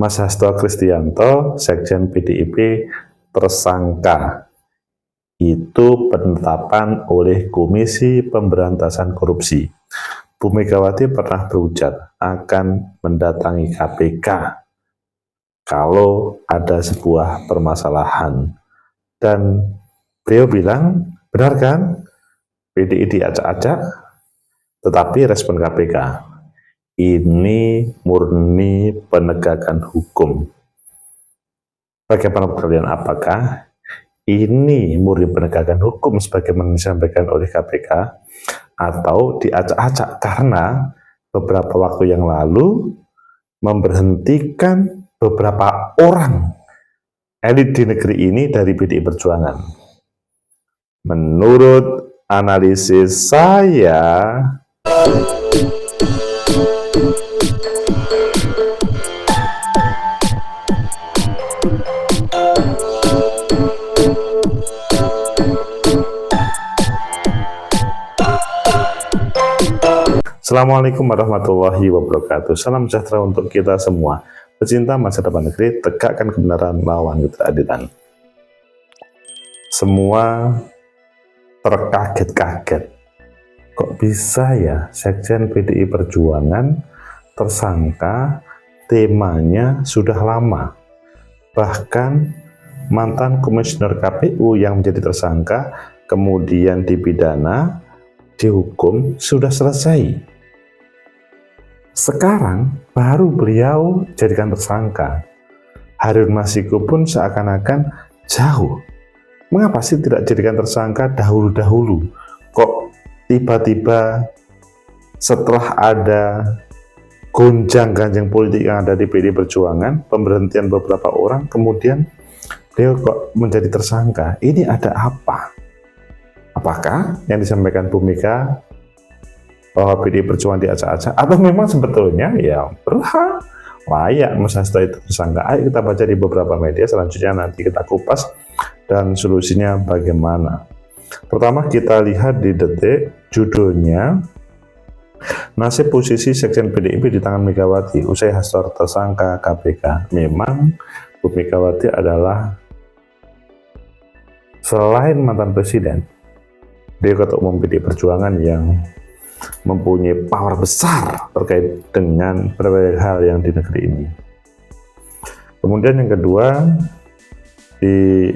Mas Hasto Kristianto, Sekjen PDIP, tersangka. Itu penetapan oleh Komisi Pemberantasan Korupsi. Bu Megawati pernah berujar akan mendatangi KPK kalau ada sebuah permasalahan. Dan beliau bilang, benar kan? PDI diacak-acak, tetapi respon KPK, ini murni penegakan hukum. Bagaimana kalian, apakah ini murni penegakan hukum sebagaimana disampaikan oleh KPK atau diacak-acak karena beberapa waktu yang lalu memberhentikan beberapa orang elit di negeri ini dari PDI Perjuangan? Menurut analisis saya, Assalamualaikum warahmatullahi wabarakatuh. Salam sejahtera untuk kita semua. Pecinta masa depan negeri, tegakkan kebenaran, lawan ketidakadilan. Semua terkaget-kaget. Kok bisa ya Sekjen PDI Perjuangan tersangka? Temanya sudah lama. Bahkan mantan komisioner KPU yang menjadi tersangka kemudian dipidana, dihukum, sudah selesai. Sekarang baru beliau jadikan tersangka. Harun Masiku pun seakan-akan jauh. Mengapa sih tidak jadikan tersangka dahulu-dahulu? Kok tiba-tiba setelah ada gonjang-ganjing politik yang ada di PDI Perjuangan, pemberhentian beberapa orang, kemudian beliau kok menjadi tersangka? Ini ada apa? Apakah yang disampaikan Bu Mega bahwa PDI Perjuangan diacak-acak, atau memang sebetulnya ya berhak layak Mas Hasto itu tersangka? Ayo kita baca di beberapa media, selanjutnya nanti kita kupas dan solusinya bagaimana. Pertama kita lihat di Detik, judulnya nasib posisi Sekjen PDIP di tangan Megawati usai Hasto tersangka KPK. Memang Bu Megawati adalah selain mantan presiden, dia ketua umum PDI Perjuangan yang mempunyai power besar terkait dengan berbagai hal yang di negeri ini. Kemudian yang kedua, di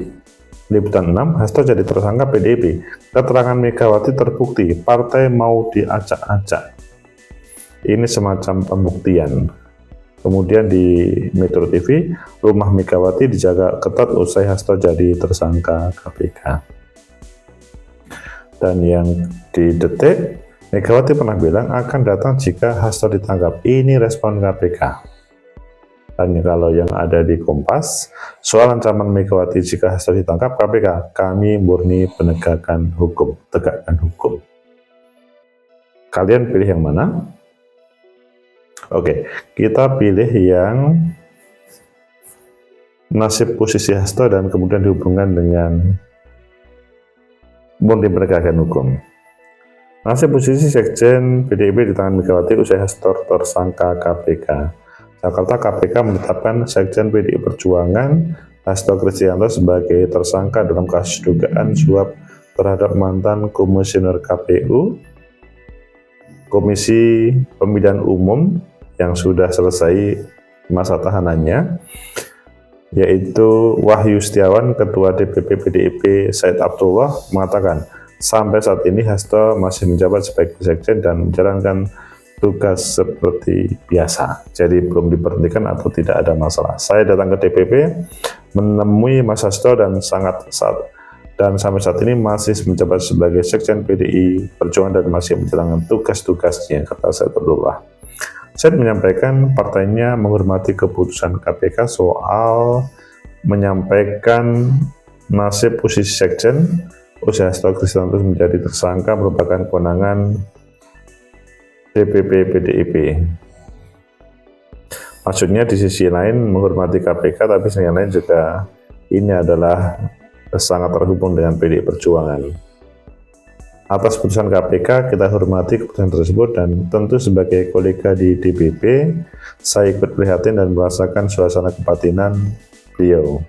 liputan 6, Hasto jadi tersangka PDIP. Keterangan Megawati terbukti, partai mau diacak-acak. Ini semacam pembuktian. Kemudian di Metro TV, rumah Megawati dijaga ketat usai Hasto jadi tersangka KPK. Dan yang di Detik, Megawati pernah bilang akan datang jika Hasto ditangkap. Ini respon KPK. Dan kalau yang ada di Kompas, soal ancaman Megawati jika Hasto ditangkap KPK, kami murni penegakan hukum, tegakkan hukum. Kalian pilih yang mana? Oke, kita pilih yang nasib posisi Hasto dan kemudian dihubungkan dengan murni penegakan hukum. Nasib posisi Sekjen PDIP di tangan Megawati usai Hasto tersangka KPK. Jakarta, KPK menetapkan Sekjen PDI Perjuangan Hasto Kristianto sebagai tersangka dalam kasus dugaan suap terhadap mantan komisioner KPU, Komisi Pemilihan Umum yang sudah selesai masa tahanannya, yaitu Wahyu Setiawan, Ketua DPP PDIP Said Abdullah, mengatakan sampai saat ini Hasto masih menjabat sebagai Sekjen dan menjalankan tugas seperti biasa. Jadi belum diberhentikan atau tidak ada masalah. Saya datang ke DPP menemui Mas Hasto dan sampai saat ini masih menjabat sebagai Sekjen PDI Perjuangan dan masih menjalankan tugas-tugasnya, kata Said Abdullah. Said menyampaikan partainya menghormati keputusan KPK soal menyampaikan nasib posisi Sekjen usai Hasto Kristianto menjadi tersangka merupakan kewenangan DPP PDIP. Maksudnya di sisi lain menghormati KPK, tapi sisi lain juga ini adalah sangat terhubung dengan PDI Perjuangan. Atas putusan KPK, kita hormati keputusan tersebut dan tentu sebagai kolega di DPP, saya ikut prihatin dan merasakan suasana kebatinan beliau.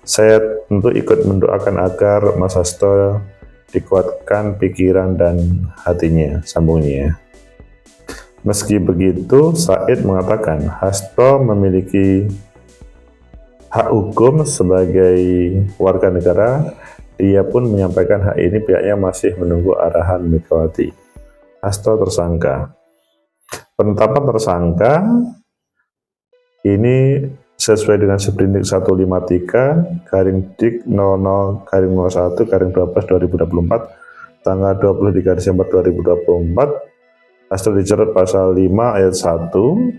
Saya tentu ikut mendoakan agar Mas Hasto dikuatkan pikiran dan hatinya, sambungnya. Meski begitu, Said mengatakan Hasto memiliki hak hukum sebagai warga negara. Dia pun menyampaikan hak ini pihaknya masih menunggu arahan Megawati. Hasto tersangka. Penetapan tersangka ini sesuai dengan Sprindik 153 /Dik 00/01/12 2024 tanggal 23 Desember 2024. Hasto dijerat pasal 5 ayat 1.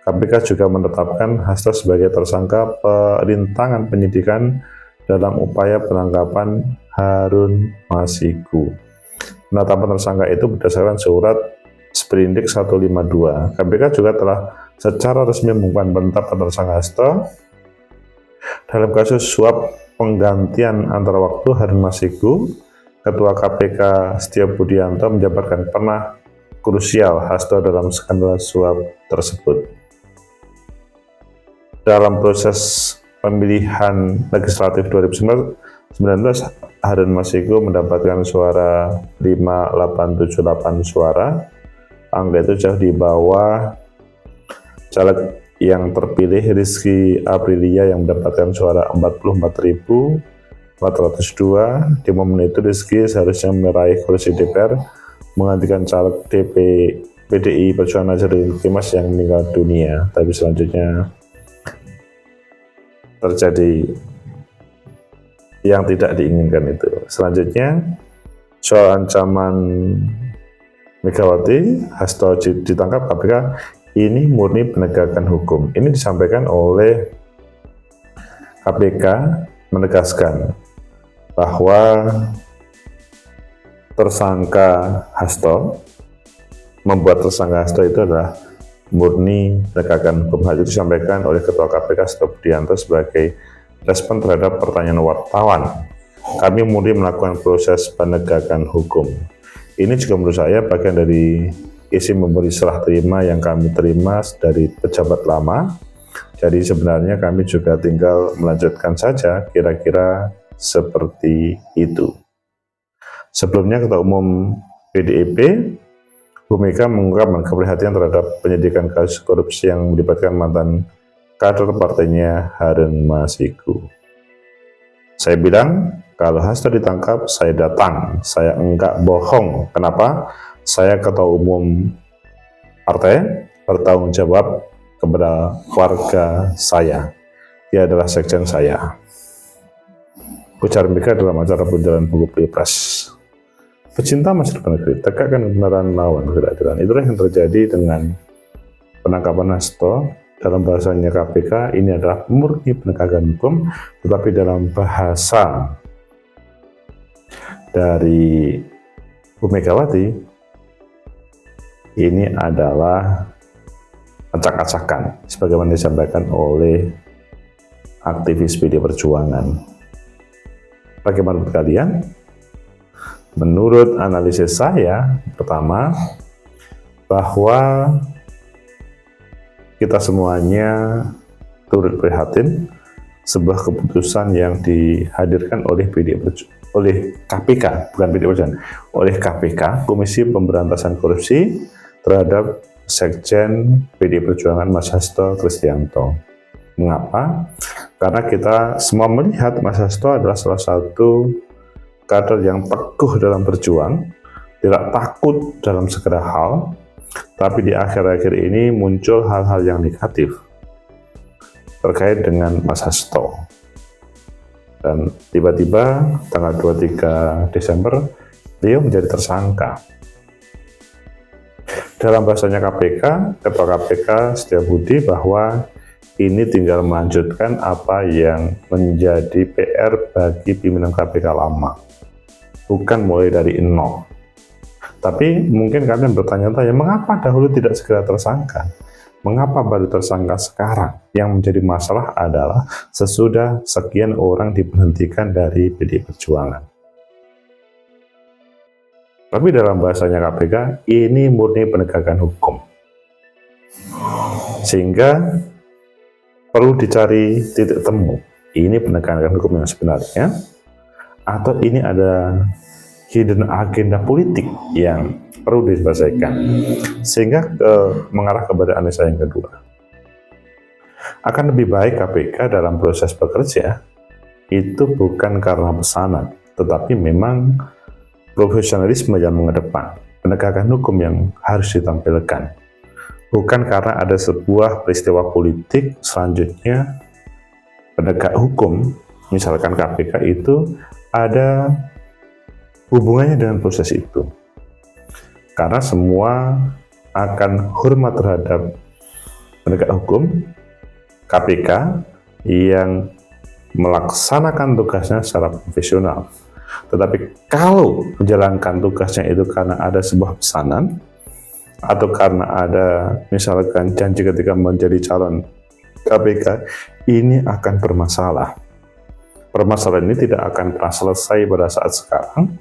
KPK juga menetapkan Hasto sebagai tersangka perintangan penyidikan dalam upaya penangkapan Harun Masiku. Penetapan tersangka itu berdasarkan surat Sprindik 152. KPK juga telah secara resmi mengumumkan penetapan tersangka Hasto dalam kasus suap penggantian antara waktu Harun Masiku. Ketua KPK Setia Budianto menjabarkan pernah krusial Hasto dalam skandal suap tersebut. Dalam proses pemilihan legislatif 2019, Harun Masiku mendapatkan suara 5878 suara. Angka itu jauh di bawah caleg yang terpilih Rizky Aprilia yang mendapatkan suara 44.402. Di momen itu Rizky seharusnya meraih kursi DPR menggantikan caleg PDI Perjuangan Nazarudin Kemas yang meninggal dunia, tapi selanjutnya terjadi yang tidak diinginkan itu. Selanjutnya soal ancaman Megawati, Hasto ditangkap KPK, ini murni penegakan hukum. Ini disampaikan oleh KPK menegaskan bahwa tersangka Hasto, membuat tersangka Hasto itu adalah murni penegakan hukum. Hal itu disampaikan oleh Ketua KPK Setia Budianto sebagai respon terhadap pertanyaan wartawan. Kami murni melakukan proses penegakan hukum. Ini juga menurut saya bagian dari isi memberi serah terima yang kami terima dari pejabat lama. Jadi sebenarnya kami juga tinggal melanjutkan saja, kira-kira seperti itu. Sebelumnya Ketua Umum PDIP Bu Mega mengungkapkan keprihatinan terhadap penyidikan kasus korupsi yang melibatkan mantan kader partainya Harun Masiku. Saya bilang, kalau Hasto ditangkap, saya datang. Saya enggak bohong. Kenapa? Saya Ketua Umum partai, bertanggung jawab kepada warga saya. Dia adalah sekjen saya. Ujar Mega dalam acara Bundaran Buku Pilpres. Pecinta masa depan negeri, tegakkan kebenaran lawan ketidakadilan. Itulah yang terjadi dengan penangkapan Hasto. Dalam bahasanya KPK, ini adalah murni penegakan hukum, tetapi dalam bahasa dari Bu Megawati, ini adalah acak-acakan, sebagaimana disampaikan oleh aktivis PD Perjuangan. Bagaimana menurut kalian? Menurut analisis saya, pertama, bahwa kita semuanya turut prihatin sebuah keputusan yang dihadirkan oleh KPK, bukan PD Perjuangan, oleh KPK, Komisi Pemberantasan Korupsi, terhadap Sekjen PD Perjuangan Mas Hasto Kristianto. Mengapa? Karena kita semua melihat Mas Hasto adalah salah satu kader yang teguh dalam berjuang, tidak takut dalam segala hal, tapi di akhir-akhir ini muncul hal-hal yang negatif terkait dengan Mas Hasto. Dan tiba-tiba tanggal 23 Desember, beliau menjadi tersangka. Dalam bahasanya KPK, Ketua KPK Setia Budi, bahwa ini tinggal melanjutkan apa yang menjadi PR bagi pimpinan KPK lama. Bukan mulai dari nol. Tapi mungkin kalian bertanya-tanya, mengapa dahulu tidak segera tersangka? Mengapa baru tersangka sekarang? Yang menjadi masalah adalah sesudah sekian orang diberhentikan dari PD Perjuangan. Tapi dalam bahasanya KPK, ini murni penegakan hukum. Sehingga perlu dicari titik temu. Ini penegakan hukum yang sebenarnya, atau ini ada hidden agenda politik yang perlu diselesaikan. Sehingga mengarah kepada analisa yang kedua. Akan lebih baik KPK dalam proses bekerja itu bukan karena pesanan, tetapi memang profesionalisme yang mengedepan, penegakan hukum yang harus ditampilkan. Bukan karena ada sebuah peristiwa politik selanjutnya penegak hukum, misalkan KPK itu ada hubungannya dengan proses itu. Karena semua akan hormat terhadap penegak hukum KPK yang melaksanakan tugasnya secara profesional. Tetapi kalau menjalankan tugasnya itu karena ada sebuah pesanan, atau karena ada misalkan janji ketika menjadi calon KPK, ini akan bermasalah. Permasalahan ini tidak akan pernah selesai pada saat sekarang.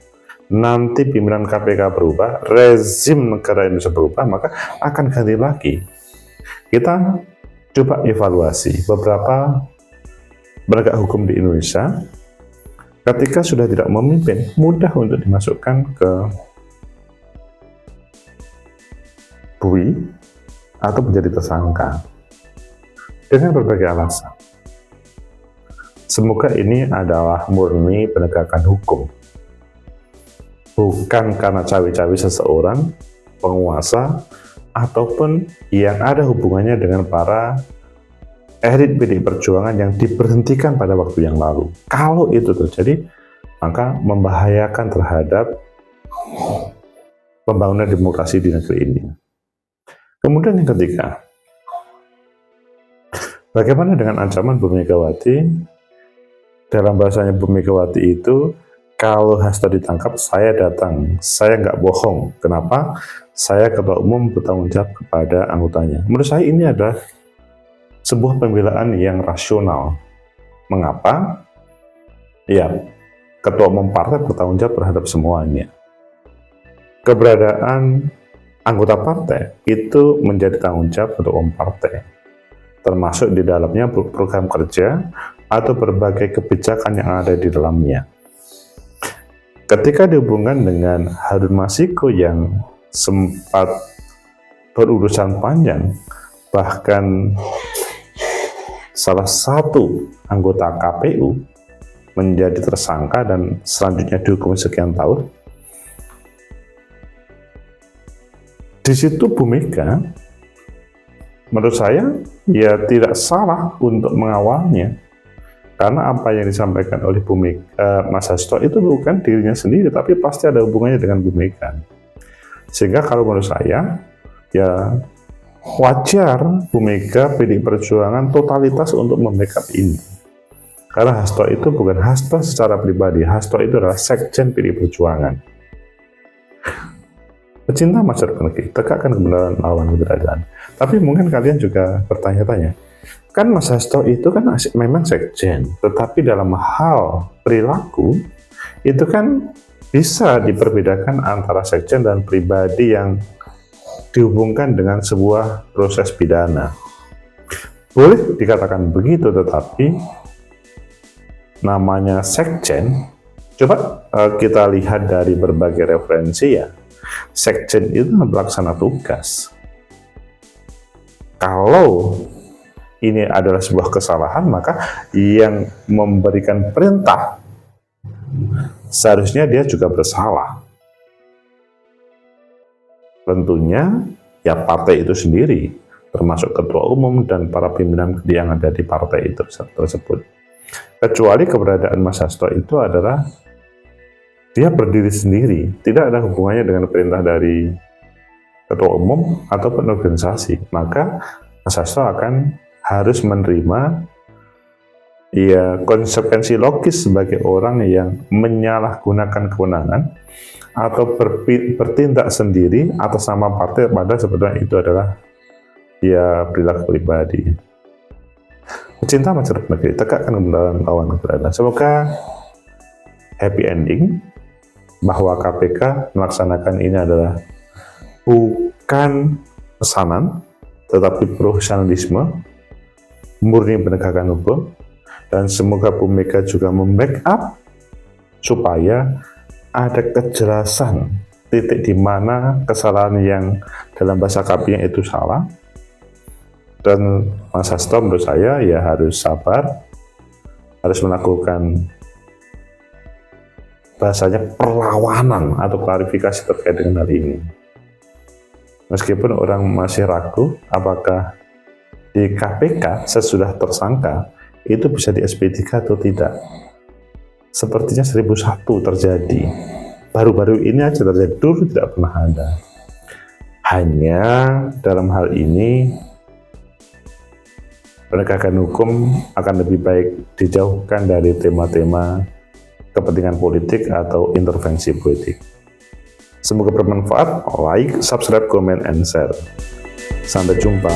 Nanti pimpinan KPK berubah, rezim negara Indonesia berubah, maka akan ganti lagi. Kita coba evaluasi beberapa penegak hukum di Indonesia ketika sudah tidak memimpin, mudah untuk dimasukkan ke bui atau menjadi tersangka dengan berbagai alasan. Semoga ini adalah murni penegakan hukum, bukan karena cawe-cawe seseorang, penguasa, ataupun yang ada hubungannya dengan para elit PDI Perjuangan yang diberhentikan pada waktu yang lalu. Kalau itu terjadi, maka membahayakan terhadap pembangunan demokrasi di negeri ini. Kemudian yang ketiga, bagaimana dengan ancaman Bu Megawati? Dalam bahasanya Bu Megawati itu, kalau Hasto ditangkap, saya datang. Saya nggak bohong. Kenapa? Saya ketua umum bertanggung jawab kepada anggotanya. Menurut saya ini adalah sebuah pembelaan yang rasional. Mengapa? Ya, ketua umum partai bertanggung jawab terhadap semuanya. Keberadaan anggota partai itu menjadi tanggung jawab ketua umum partai, termasuk di dalamnya program kerja atau berbagai kebijakan yang ada di dalamnya. Ketika dihubungkan dengan Harun Masiku yang sempat berurusan panjang, bahkan salah satu anggota KPU menjadi tersangka dan selanjutnya dihukum sekian tahun, di situ Bu Mega, menurut saya, ya tidak salah untuk mengawalnya. Karena apa yang disampaikan oleh Bu Mega, Mas Hasto itu bukan dirinya sendiri, tapi pasti ada hubungannya dengan Bu Mega. Sehingga kalau menurut saya, ya wajar Bu Mega PDI Perjuangan totalitas untuk membackup ini. Karena Hasto itu bukan Hasto secara pribadi, Hasto itu adalah sekjen PDI Perjuangan. Pecinta masyarakat negeri, tegakkan kebenaran lawan keberadaan. Tapi mungkin kalian juga bertanya-tanya, kan Mas Hasto itu kan memang sekjen, tetapi dalam hal perilaku itu kan bisa diperbedakan antara sekjen dan pribadi yang dihubungkan dengan sebuah proses pidana. Boleh dikatakan begitu, tetapi namanya sekjen, coba kita lihat dari berbagai referensi ya. Sekjen itu pelaksana tugas. Kalau ini adalah sebuah kesalahan, maka yang memberikan perintah seharusnya dia juga bersalah. Tentunya ya partai itu sendiri, termasuk ketua umum dan para pimpinan yang ada di partai itu tersebut. Kecuali keberadaan Mas Hasto itu adalah dia berdiri sendiri, tidak ada hubungannya dengan perintah dari ketua umum ataupun organisasi, maka Mas Hasto akan harus menerima ya konsekuensi logis sebagai orang yang menyalahgunakan kewenangan atau bertindak sendiri atas nama partai, padahal sebetulnya itu adalah ya perilaku pribadi. Pecinta masyarakat negeri, tegakkan kebenaran lawan keberadaan. Semoga happy ending. bahwa KPK melaksanakan ini adalah bukan pesanan, tetapi profesionalisme, murni penegakan hukum, dan semoga Bu Mega juga membackup supaya ada kejelasan titik di mana kesalahan yang dalam bahasa KPI itu salah. Dan Mas Hasto menurut saya ya harus sabar, harus melakukan bahasanya perlawanan atau klarifikasi terkait dengan hal ini. Meskipun orang masih ragu apakah di KPK sesudah tersangka itu bisa di SP3 atau tidak. Sepertinya 1001 terjadi. Baru-baru ini aja terjadi, dulu tidak pernah ada. Hanya dalam hal ini penegakan hukum akan lebih baik dijauhkan dari tema-tema kepentingan politik atau intervensi politik. Semoga bermanfaat. Like, subscribe, comment, and share. Sampai jumpa.